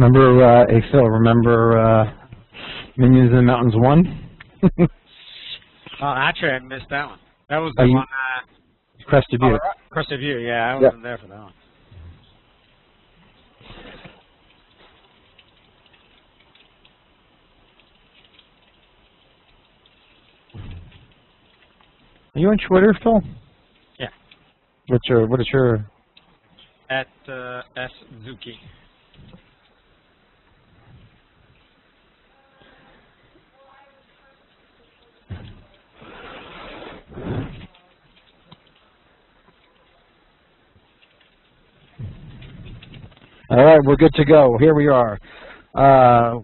Remember, hey Phil, remember Minions in the Mountains 1? Oh, actually, I missed that one. That was the one. Crested Butte. Crested Butte, yeah, I wasn't there for that one. Are you on Twitter, Phil? Yeah. What is your? At Fil Zucchi. All right, we're good to go. Here we are.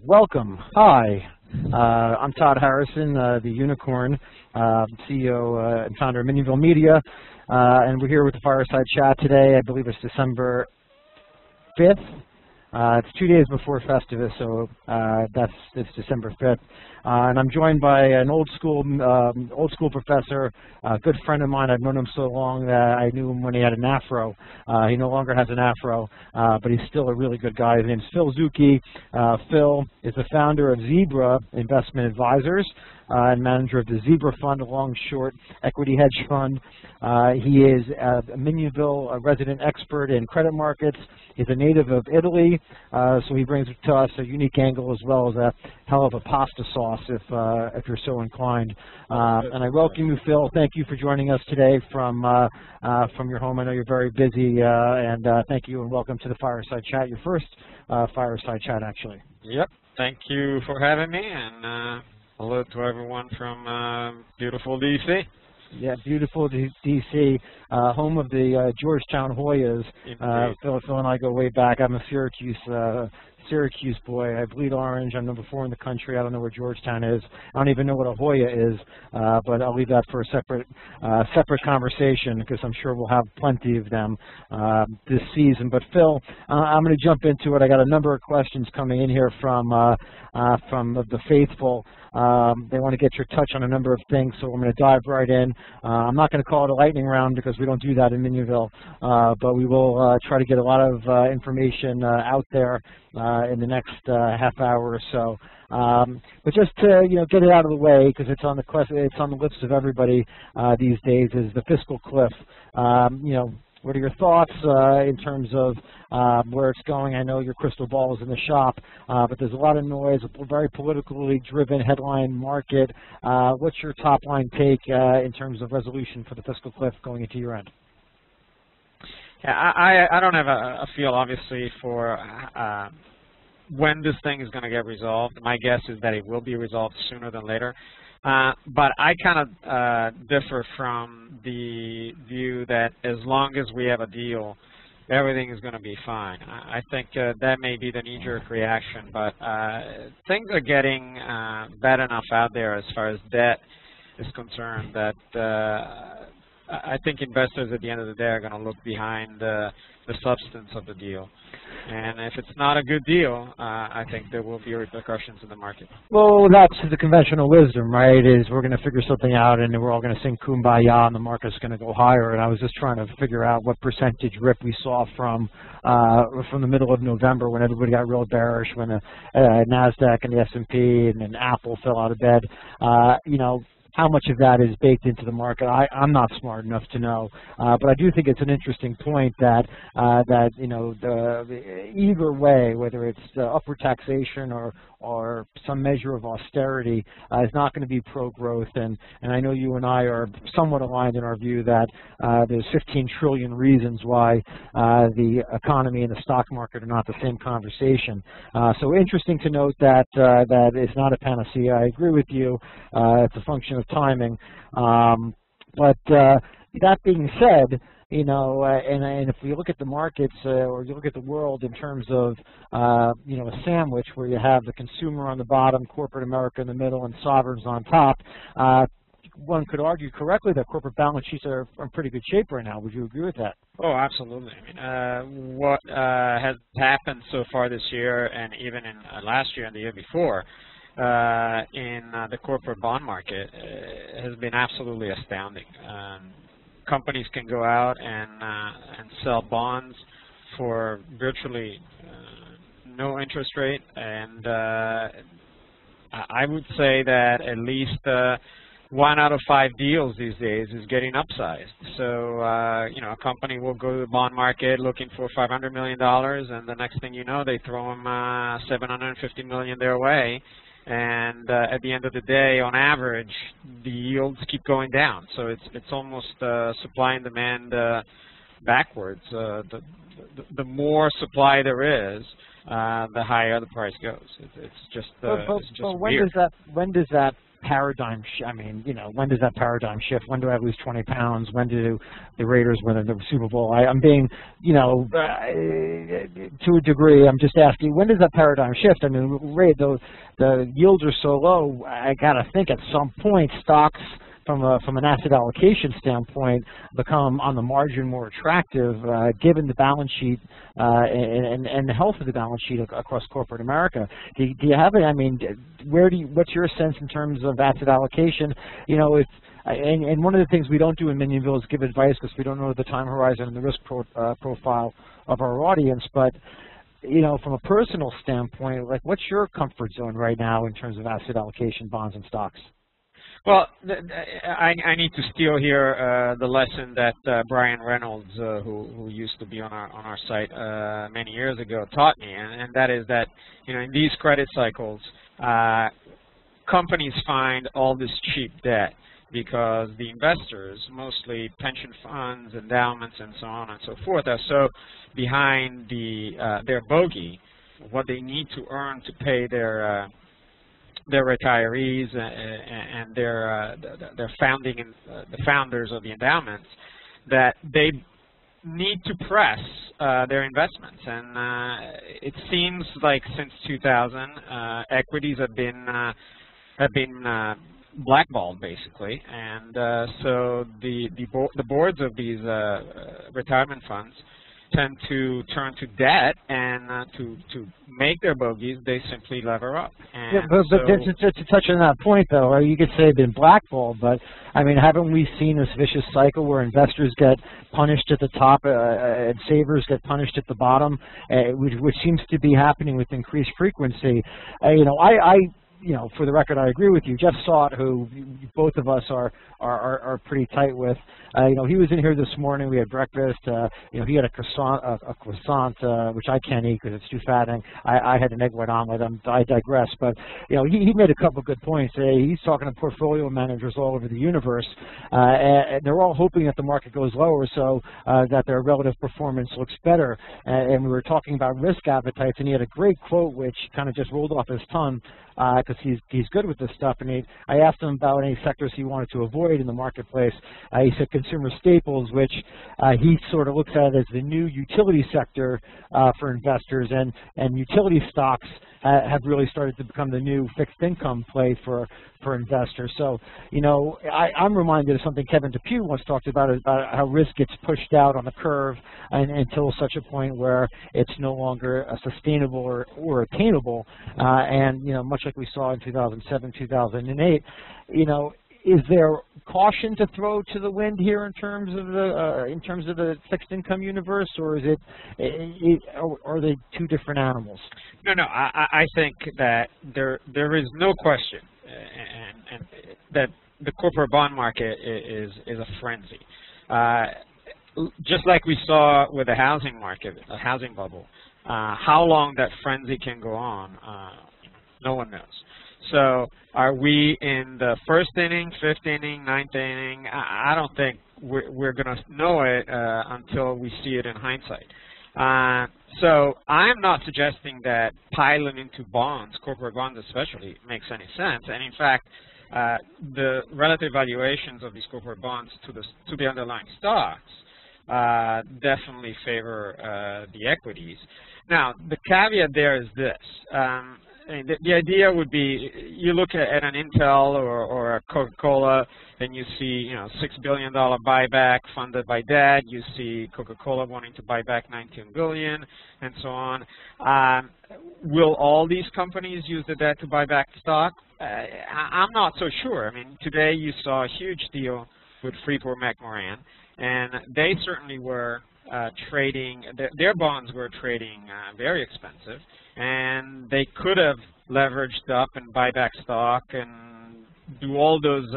Welcome. Hi. I'm Todd Harrison, the Unicorn, CEO and founder of Minyanville Media, and we're here with the Fireside Chat today. I believe it's December 5th. It's 2 days before Festivus, so it's December 5th. And I'm joined by an old school professor, a good friend of mine. I've known him so long that I knew him when he had an afro. He no longer has an afro, but he's still a really good guy. His name's Fil Zucchi. Phil is the founder of Zebra Investment Advisors and manager of the Zebra Fund, a long-short equity hedge fund. He is a Minyanville resident expert in credit markets. He's a native of Italy, so he brings to us a unique angle as well as a hell of a pasta sauce if you're so inclined. And I welcome you, Phil. Thank you for joining us today from your home. I know you're very busy, and thank you and welcome to the Fireside Chat, your first Fireside Chat, actually. Yep. Thank you for having me, and hello to everyone from beautiful D.C. Yeah, beautiful D.C., home of the Georgetown Hoyas. Phil and I go way back. I'm a Syracuse boy. I bleed orange. I'm number 4 in the country. I don't know where Georgetown is. I don't even know what a Hoya is, but I'll leave that for a separate conversation because I'm sure we'll have plenty of them this season. But Phil, I'm going to jump into it. I got a number of questions coming in here from the faithful. They want to get your touch on a number of things, so I'm going to dive right in. I'm not going to call it a lightning round because we don't do that in Minyanville, but we will try to get a lot of information out there in the next half hour or so. But just to get it out of the way, because it's on the lips of everybody these days, is the fiscal cliff. What are your thoughts in terms of where it's going? I know your crystal ball is in the shop, but there's a lot of noise, a very politically driven headline market. What's your top line take in terms of resolution for the fiscal cliff going into year end? Yeah, I don't have a feel, obviously, for when this thing is going to get resolved. My guess is that it will be resolved sooner than later. But I kind of differ from the view that as long as we have a deal, everything is going to be fine. I think that may be the knee-jerk reaction, but things are getting bad enough out there as far as debt is concerned that I think investors at the end of the day are going to look behind the substance of the deal. And if it's not a good deal, I think there will be repercussions in the market. Well, that's the conventional wisdom, right, is we're going to figure something out and we're all going to sing Kumbaya and the market's going to go higher. And I was just trying to figure out what percentage rip we saw from the middle of November when everybody got real bearish, when the NASDAQ and the S&P and Apple fell out of bed. How much of that is baked into the market? I'm not smart enough to know, but I do think it's an interesting point that either way, whether it's upward taxation or some measure of austerity, is not going to be pro-growth. And I know you and I are somewhat aligned in our view that there's 15 trillion reasons why the economy and the stock market are not the same conversation. So interesting to note that it's not a panacea. I agree with you. It's a function of timing. But that being said, and if we look at the markets or you look at the world in terms of, a sandwich where you have the consumer on the bottom, corporate America in the middle, and sovereigns on top, one could argue correctly that corporate balance sheets are in pretty good shape right now. Would you agree with that? Oh, absolutely. I mean, what has happened so far this year and even in last year and the year before in the corporate bond market has been absolutely astounding. Companies can go out and sell bonds for virtually no interest rate, and I would say that at least 1 out of 5 deals these days is getting upsized. So, a company will go to the bond market looking for $500 million, and the next thing you know, they throw them $750 million their way. And at the end of the day, on average, the yields keep going down. So it's almost supply and demand backwards. The more supply there is, the higher the price goes. It's just weird. When does that paradigm when does that paradigm shift? When do I lose 20 pounds? When do the Raiders win the Super Bowl? I'm being, to a degree, I'm just asking, when does that paradigm shift? I mean, the yields are so low, I got to think at some point stocks from an asset allocation standpoint become on the margin more attractive given the balance sheet and the health of the balance sheet across corporate America. Do you have it? I mean, what's your sense in terms of asset allocation? And one of the things we don't do in Minyanville is give advice because we don't know the time horizon and the risk profile of our audience, but from a personal standpoint, like what's your comfort zone right now in terms of asset allocation, bonds and stocks? Well, I need to steal here the lesson that Brian Reynolds, who used to be on our site many years ago, taught me, and that is that in these credit cycles, companies find all this cheap debt because the investors, mostly pension funds, endowments, and so on and so forth, are so behind their bogey, what they need to earn to pay their retirees and their founding and the founders of the endowments, that they need to press their investments. And it seems like since 2000, equities have been blackballed basically, and so the boards of these retirement funds tend to turn to debt, and to make their bogeys, they simply lever up. And yeah, but to touch on that point, though, you could say they've been blackballed, but I mean, haven't we seen this vicious cycle where investors get punished at the top and savers get punished at the bottom, which seems to be happening with increased frequency? For the record, I agree with you. Jeff Sott, who both of us are pretty tight with, he was in here this morning. We had breakfast. He had a croissant, which I can't eat because it's too fattening. I had an egg white omelet. I digress. But he made a couple of good points. He's talking to portfolio managers all over the universe, and they're all hoping that the market goes lower so that their relative performance looks better. And we were talking about risk appetites, and he had a great quote which kind of just rolled off his tongue. Because he's good with this stuff, and I asked him about any sectors he wanted to avoid in the marketplace. He said consumer staples, which he sort of looks at as the new utility sector for investors, and utility stocks have really started to become the new fixed income play for investors. So, I'm reminded of something Kevin DePue once talked about how risk gets pushed out on the curve until such a point where it's no longer sustainable or attainable. And much like we saw in 2007, 2008, is there caution to throw to the wind here in terms of the fixed income universe, or are they two different animals? No. I think that there is no question, and that the corporate bond market is a frenzy. Just like we saw with the housing market, a housing bubble, how long that frenzy can go on, no one knows. So are we in the first inning, fifth inning, ninth inning? I don't think we're going to know it until we see it in hindsight. So I'm not suggesting that piling into bonds, corporate bonds especially, makes any sense. And in fact, the relative valuations of these corporate bonds to the underlying stocks definitely favor the equities. Now, the caveat there is this. The idea would be, you look at an Intel or a Coca-Cola, and you see, $6 billion buyback funded by debt. You see Coca-Cola wanting to buy back $19 billion, and so on. Will all these companies use the debt to buy back stock? I'm not so sure. I mean, today you saw a huge deal with Freeport-McMoRan, and they certainly were trading, their bonds were trading very expensive, and they could have leveraged up and buy back stock and do all those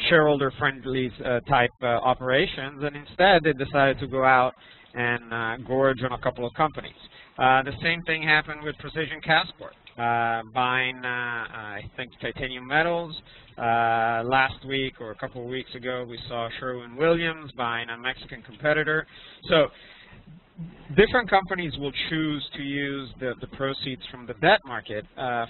shareholder-friendly type operations, and instead they decided to go out and gorge on a couple of companies. The same thing happened with Precision Castport, buying, I think, Titanium Metals. Last week or a couple of weeks ago, we saw Sherwin-Williams buying a Mexican competitor. So different companies will choose to use the proceeds from the debt market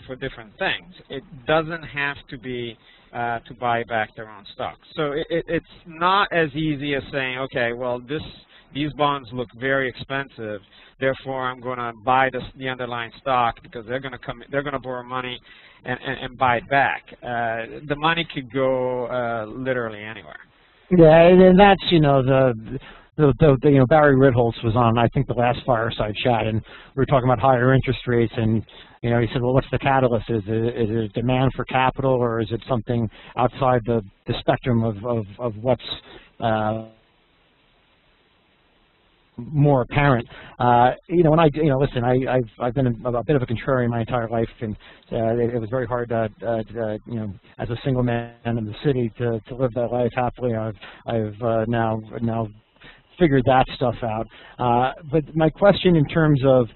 for different things. It doesn't have to be to buy back their own stock. So it's not as easy as saying, okay, well, these bonds look very expensive, therefore I'm going to buy the underlying stock because they're going to borrow money and buy it back. The money could go literally anywhere. Yeah, and that's, you know, Barry Ritholtz was on, I think, the last Fireside chat, and we were talking about higher interest rates, and you know, he said, well, what's the catalyst? Is it a demand for capital, or is it something outside the spectrum of what's more apparent? You know, listen, I've been a bit of a contrarian my entire life, and it was very hard you know, as a single man in the city to live that life happily. I've now figured that stuff out. But my question in terms of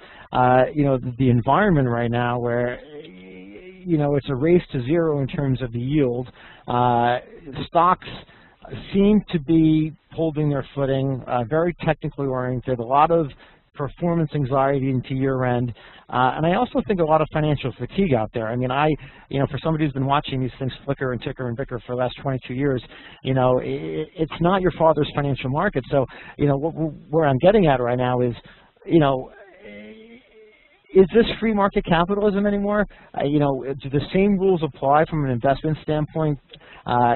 you know, the environment right now, where you know, it's a race to zero in terms of the yield, stocks seem to be holding their footing, very technically oriented, a lot of performance anxiety into year end, and I also think a lot of financial fatigue out there. I mean, you know, for somebody who's been watching these things flicker and ticker and bicker for the last 22 years, you know, it's not your father's financial market. So, you know, where I'm getting at right now is, you know, is this free market capitalism anymore? You know, do the same rules apply from an investment standpoint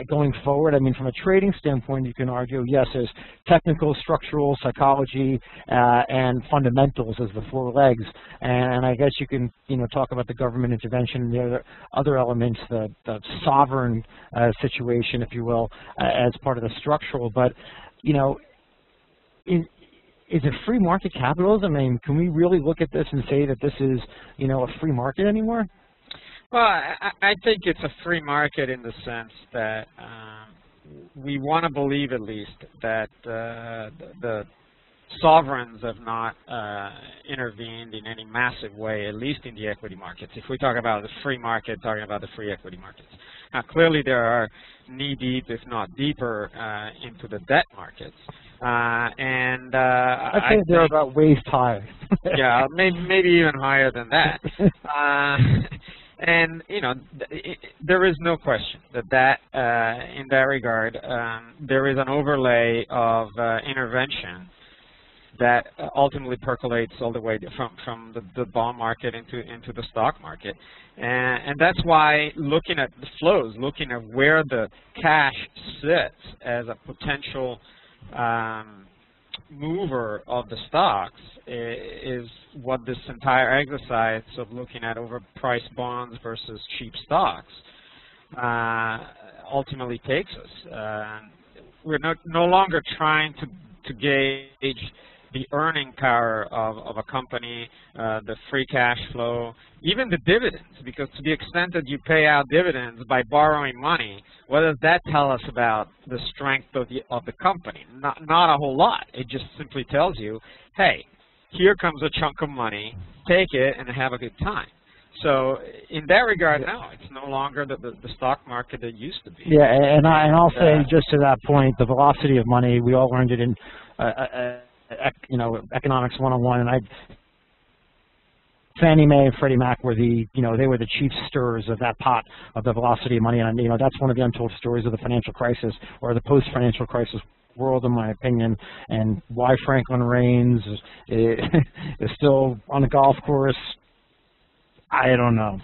going forward? I mean, from a trading standpoint, you can argue, yes, there's technical, structural, psychology, and fundamentals as the four legs. And I guess you can, you know, talk about the government intervention and the other elements, the sovereign situation, if you will, as part of the structural. But, you know, is it free market capitalism? I mean, can we really look at this and say that this is, you know, a free market anymore? Well, I think it's a free market in the sense that we want to believe, at least, that the sovereigns have not intervened in any massive way, at least in the equity markets. If we talk about the free market, talking about the free equity markets. Now, clearly there are knee-deep, if not deeper, into the debt markets. I'd say they're about waist high. Yeah, maybe even higher than that. And you know, there is no question that in that regard, there is an overlay of intervention that ultimately percolates all the way from the bond market into the stock market, and that's why looking at the flows, looking at where the cash sits as a potential mover of the stocks is what this entire exercise of looking at overpriced bonds versus cheap stocks ultimately takes us. We're no longer trying to gauge the earning power of a company, the free cash flow, even the dividends, because to the extent that you pay out dividends by borrowing money, what does that tell us about the strength of the company? Not a whole lot. It just simply tells you, hey, here comes a chunk of money, take it and have a good time. So in that regard, no, it's no longer the stock market that used to be. Yeah, and I'll say just to that point, the velocity of money, we all learned it in you know, economics 101, and Fannie Mae and Freddie Mac were they were the chief stirrers of that pot of the velocity of money, and you know, that's one of the untold stories of the financial crisis or the post-financial crisis world, in my opinion, and why Franklin Raines is still on the golf course. I don't know.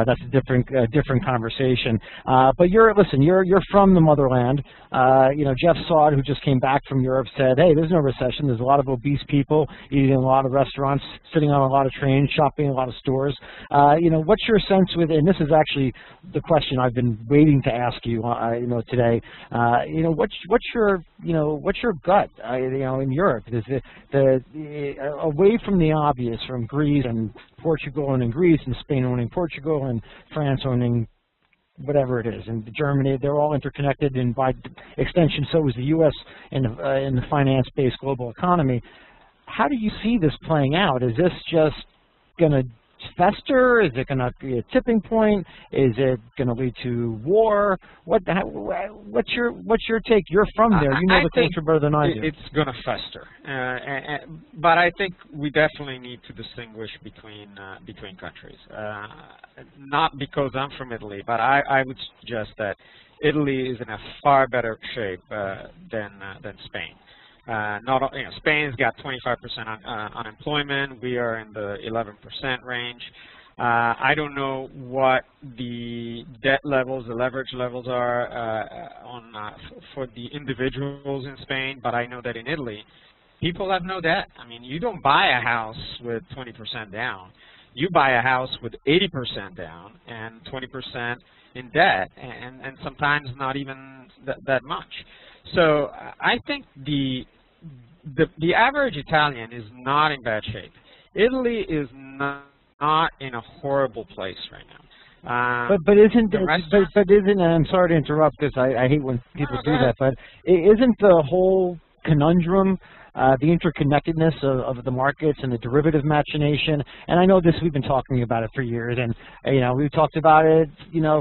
That's a different conversation. But you're from the motherland. You know, Jeff Todd, who just came back from Europe, said, "Hey, there's no recession. There's a lot of obese people eating in a lot of restaurants, sitting on a lot of trains, shopping in a lot of stores." You know, what's your sense with? And this is actually the question I've been waiting to ask you. You know, today. You know, what's your what's your gut? In Europe, is away from the obvious, from Greece and Portugal owning Greece and Spain owning Portugal and France owning whatever it is, and Germany, they're all interconnected, and by extension, so is the U.S. in the finance-based global economy. How do you see this playing out? Is this just going to fester? Is it going to be a tipping point? Is it going to lead to war? What's your take? You're from there. You know the culture better than I do. It's going to fester, but I think we definitely need to distinguish between countries. Not because I'm from Italy, but I would suggest that Italy is in a far better shape than Spain. Spain's got 25% unemployment. We are in the 11% range. I don't know what the debt levels, the leverage levels are for the individuals in Spain, but I know that in Italy, people have no debt. I mean, you don't buy a house with 20% down. You buy a house with 80% down and 20% in debt, and sometimes not even that much. So I think the average Italian is not in bad shape. Italy is not in a horrible place right now. But isn't, and I'm sorry to interrupt this, I hate when people do that, but isn't the whole conundrum the interconnectedness of the markets and the derivative machination? And I know this, we've been talking about it for years, and we've talked about it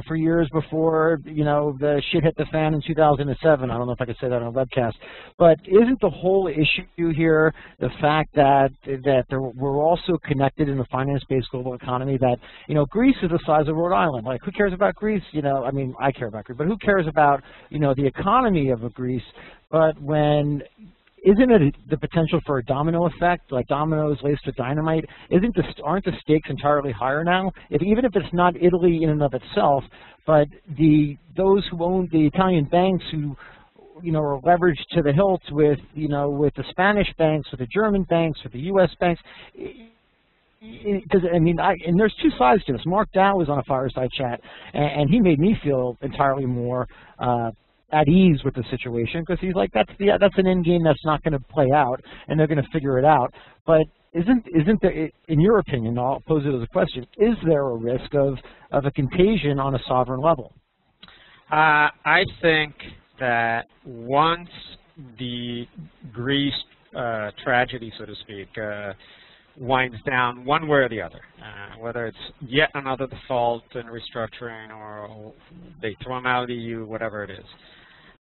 for years before the shit hit the fan in 2007. I don't know if I could say that on a webcast, but isn't the whole issue here the fact that we're also connected in the finance-based global economy? That Greece is the size of Rhode Island. Like, who cares about Greece? I mean, I care about Greece, but who cares about the economy of Greece? But isn't it the potential for a domino effect, like dominoes laced with dynamite? Aren't the stakes entirely higher now? Even if it's not Italy in and of itself, but those who own the Italian banks who are leveraged to the hilt with the Spanish banks, with the German banks, with the U.S. banks. Because and there's two sides to this. Mark Dow was on a Fireside chat, and he made me feel entirely more at ease with the situation, because he's like, that's an end game that's not going to play out, and they're going to figure it out. But isn't there, in your opinion, I'll pose it as a question, is there a risk of a contagion on a sovereign level? I think that once the Greece tragedy, so to speak, winds down one way or the other, whether it's yet another default and restructuring, or they throw them out of the EU, whatever it is,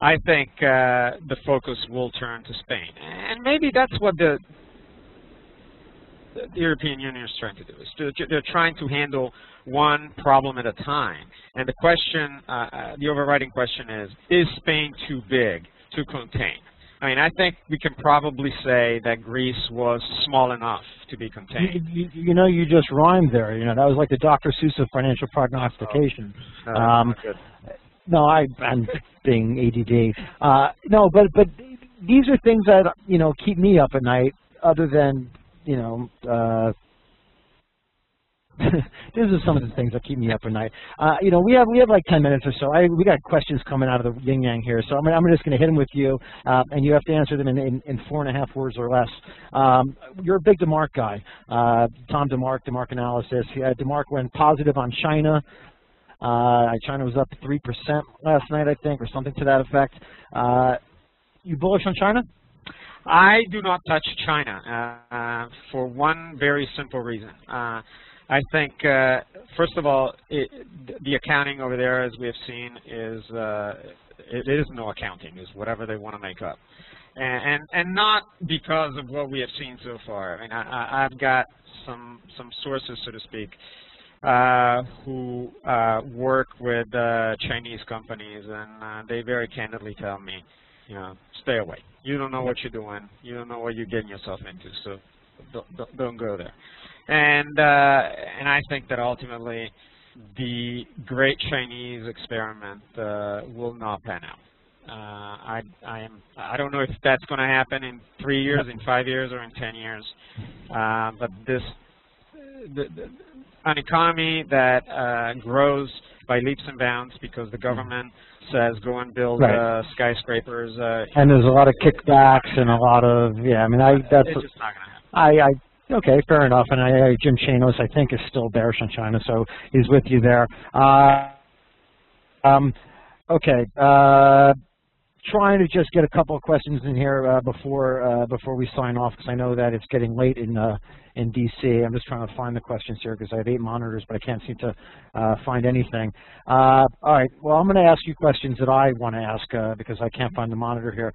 I think the focus will turn to Spain. And maybe that's what the European Union is trying to do. They're trying to handle one problem at a time. And the question, the overriding question is Spain too big to contain? I mean, I think we can probably say that Greece was small enough to be contained. You just rhymed there. That was like the Dr. Seuss of financial prognostication. No, I'm being ADD. No, but these are things that keep me up at night. Other than these are some of the things that keep me up at night. We have like 10 minutes or so. We got questions coming out of the yin yang here, so I'm just going to hit them with you, and you have to answer them in 4.5 words or less. You're a big DeMark guy. Tom DeMark Analysis. DeMark went positive on China. China was up 3% last night, I think, or something to that effect. You bullish on China? I do not touch China for one very simple reason. I think, first of all, the accounting over there, as we have seen, it is no accounting. It's whatever they want to make up, and not because of what we have seen so far. I mean, I've got some sources, so to speak, who work with Chinese companies, and they very candidly tell me, stay away. You don't know what you're doing. You don't know what you're getting yourself into, so don't go there. And I think that ultimately the great Chinese experiment will not pan out. I don't know if that's going to happen in 3 years, in 5 years, or in 10 years. But an economy that grows by leaps and bounds because the government says go and build skyscrapers. And there's a lot of kickbacks and a lot of I mean, that's it's just not going to happen. Okay, fair enough. And Jim Chanos, I think, is still bearish on China, so he's with you there. Okay. Trying to just get a couple of questions in here before we sign off, because I know that it's getting late in DC. I'm just trying to find the questions here because I have 8 monitors, but I can't seem to find anything. All right. Well, I'm going to ask you questions that I want to ask because I can't find the monitor here.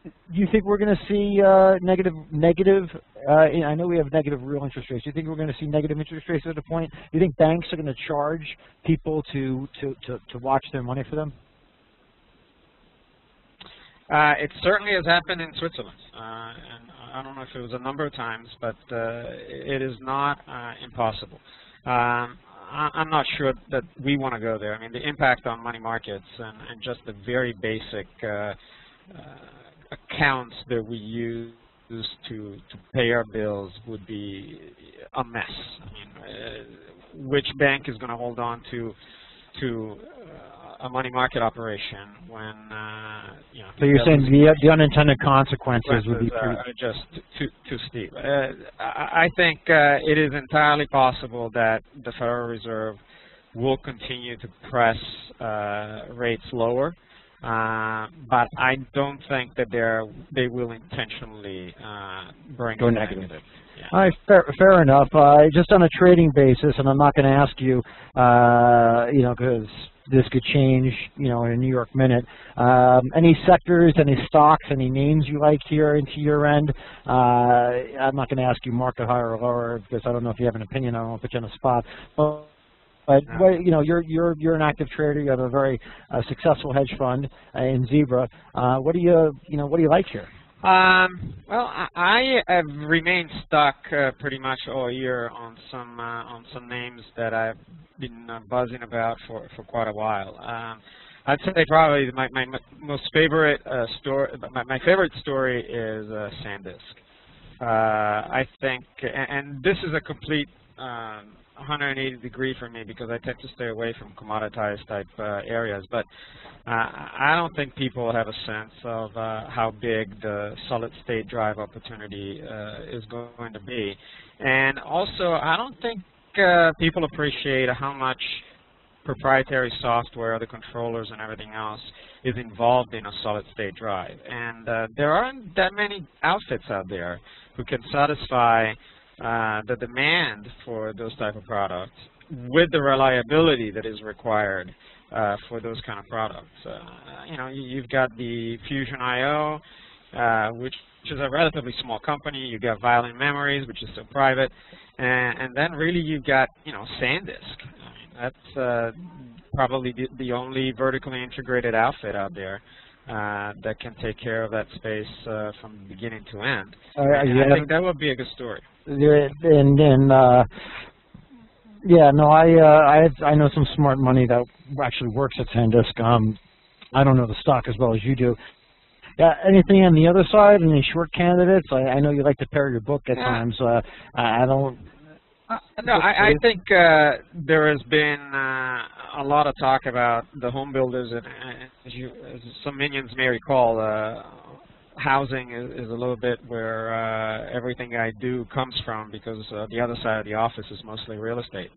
Do you think we're going to see negative? I know we have negative real interest rates. Do you think we're going to see negative interest rates at a point? Do you think banks are going to charge people to watch their money for them? It certainly has happened in Switzerland, and I don't know if it was a number of times, but it is not impossible. I'm not sure that we want to go there. I mean, the impact on money markets and just the very basic accounts that we use to pay our bills would be a mess. I mean, which bank is going to hold on to a money market operation when So you're saying the unintended consequences would be just too steep. I think it is entirely possible that the Federal Reserve will continue to press rates lower, but I don't think that they will intentionally bring it negative. Yeah. All right, fair enough. Just on a trading basis, and I'm not going to ask you, because this could change, in a New York minute. Any sectors, any stocks, any names you like here into year end? I'm not going to ask you market higher or lower because I don't know if you have an opinion. I don't want to put you on the spot. But you're an active trader. You have a very successful hedge fund in Zebra. What do you like here? Well, I have remained stuck pretty much all year on some names that I've been buzzing about for quite a while. I'd say probably my most favorite story. My favorite story is SanDisk. I think, and this is a complete 180-degree for me because I tend to stay away from commoditized type areas, but I don't think people have a sense of how big the solid-state drive opportunity is going to be. And also, I don't think people appreciate how much proprietary software, the controllers and everything else is involved in a solid-state drive. And there aren't that many outfits out there who can satisfy the demand for those type of products with the reliability that is required for those kind of products. You've got the Fusion IO, which is a relatively small company. You've got Violin Memories, which is still private, and then really you've got SanDisk. That's probably the only vertically integrated outfit out there that can take care of that space from beginning to end. I think that would be a good story. I know some smart money that actually works at SanDisk. I don't know the stock as well as you do. Anything on the other side? Any short candidates? I know you like to pair your book at times. I don't. No, I think there has been a lot of talk about the home builders, and as some minions may recall, housing is a little bit where everything I do comes from because the other side of the office is mostly real estate.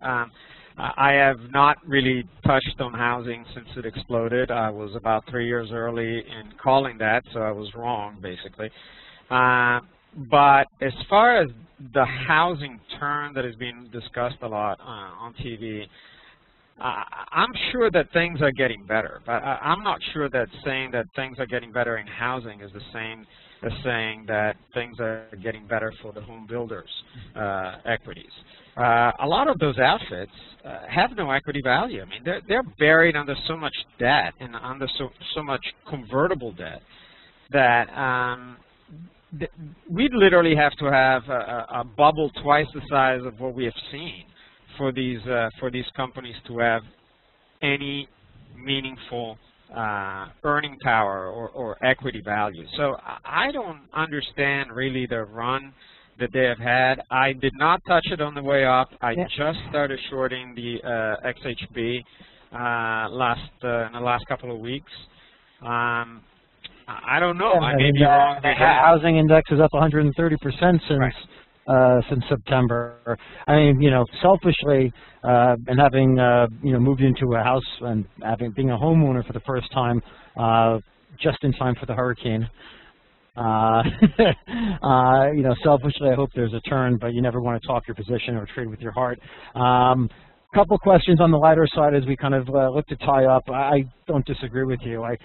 I have not really touched on housing since it exploded. I was about 3 years early in calling that, so I was wrong, basically. But as far as the housing turn that is being discussed a lot on TV, I'm sure that things are getting better, but I'm not sure that saying that things are getting better in housing is the same as saying that things are getting better for the home builders' equities. A lot of those outfits have no equity value. I mean, they're buried under so much debt and under so much convertible debt that we'd literally have to have a bubble twice the size of what we have seen for these companies to have any meaningful earning power or equity value. So I don't understand really the run that they have had. I did not touch it on the way up. I just started shorting the XHB in the last couple of weeks. I don't know. I may be wrong. The housing index is up 130% since September. I mean, selfishly, and having moved into a house and being a homeowner for the first time, just in time for the hurricane. Selfishly, I hope there's a turn, but you never want to talk your position or trade with your heart. Couple questions on the lighter side as we kind of look to tie up. I don't disagree with you. I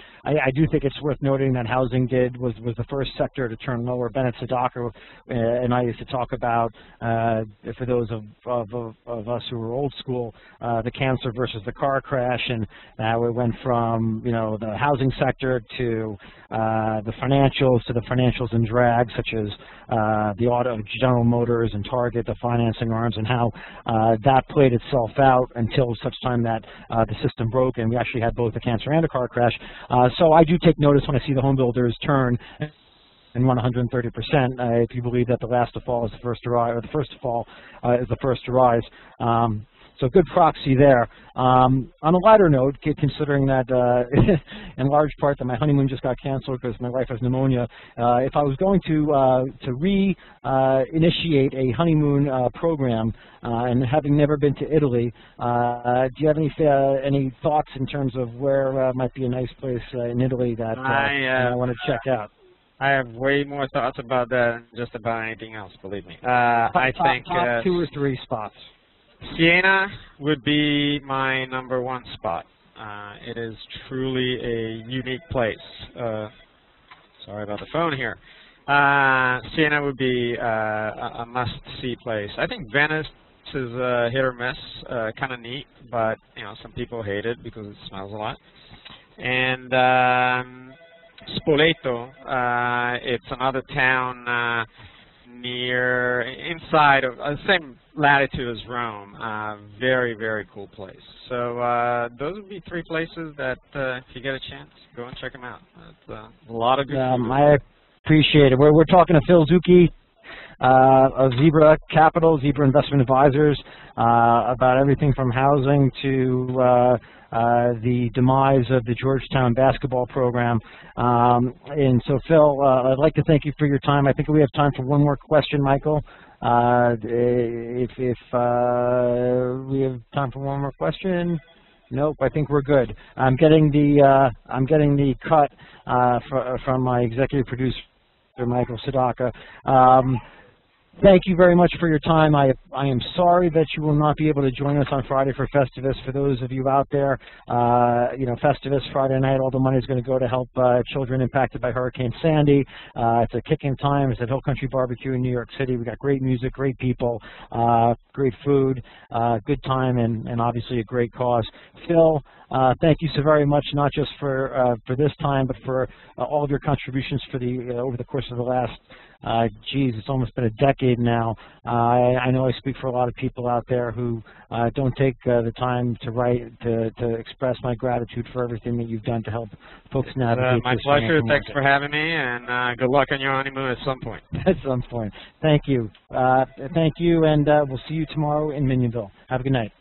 do think it's worth noting that housing was the first sector to turn lower. Bennett Sadaka and I used to talk about, for those of us who were old school, the cancer versus the car crash, and we went from the housing sector to the financials and drag, such as the auto, General Motors and Target, the financing arms, and how that played itself out until such time that the system broke and we actually had both a cancer and a car crash. So I do take notice when I see the home builders turn and run 130%. If you believe that the last to fall is the first to rise, or the first to fall is the first to rise. So good proxy there. On a lighter note, considering that in large part that my honeymoon just got canceled because my wife has pneumonia, if I was going to initiate a honeymoon program, and having never been to Italy, do you have any thoughts in terms of where might be a nice place in Italy that I want to check out? I have way more thoughts about that than just about anything else, believe me. I think top 2 or 3 spots. Siena would be my #1 spot. It is truly a unique place. Sorry about the phone here. Siena would be a must-see place. I think Venice is hit or miss, kind of neat, but some people hate it because it smells a lot. And Spoleto, it's another town inside of the same latitude as Rome. Very, very cool place. So those would be 3 places that if you get a chance, go and check them out. It's a lot of good food. I appreciate it. We're talking to Fil Zucchi of Zebra Capital, Zebra Investment Advisors, about everything from housing to the demise of the Georgetown basketball program. And so, Phil, I'd like to thank you for your time. I think we have time for one more question, Michael. If we have time for one more question. Nope, I think we're good. I'm getting the cut from my executive producer, Michael Sadaka. Thank you very much for your time. I am sorry that you will not be able to join us on Friday for Festivus. For those of you out there, Festivus Friday night, all the money is going to go to help children impacted by Hurricane Sandy. It's a kicking time. It's at Hill Country Barbecue in New York City. We got great music, great people, great food, good time, and obviously a great cause. Phil, thank you so very much, not just for this time, but for all of your contributions for the over the course of the last. It's almost been a decade now. I know I speak for a lot of people out there who don't take the time to write, to express my gratitude for everything that you've done to help folks navigate. My pleasure. Thanks for having me, and good luck on your honeymoon at some point. At some point. Thank you. Thank you, and we'll see you tomorrow in Minyanville. Have a good night.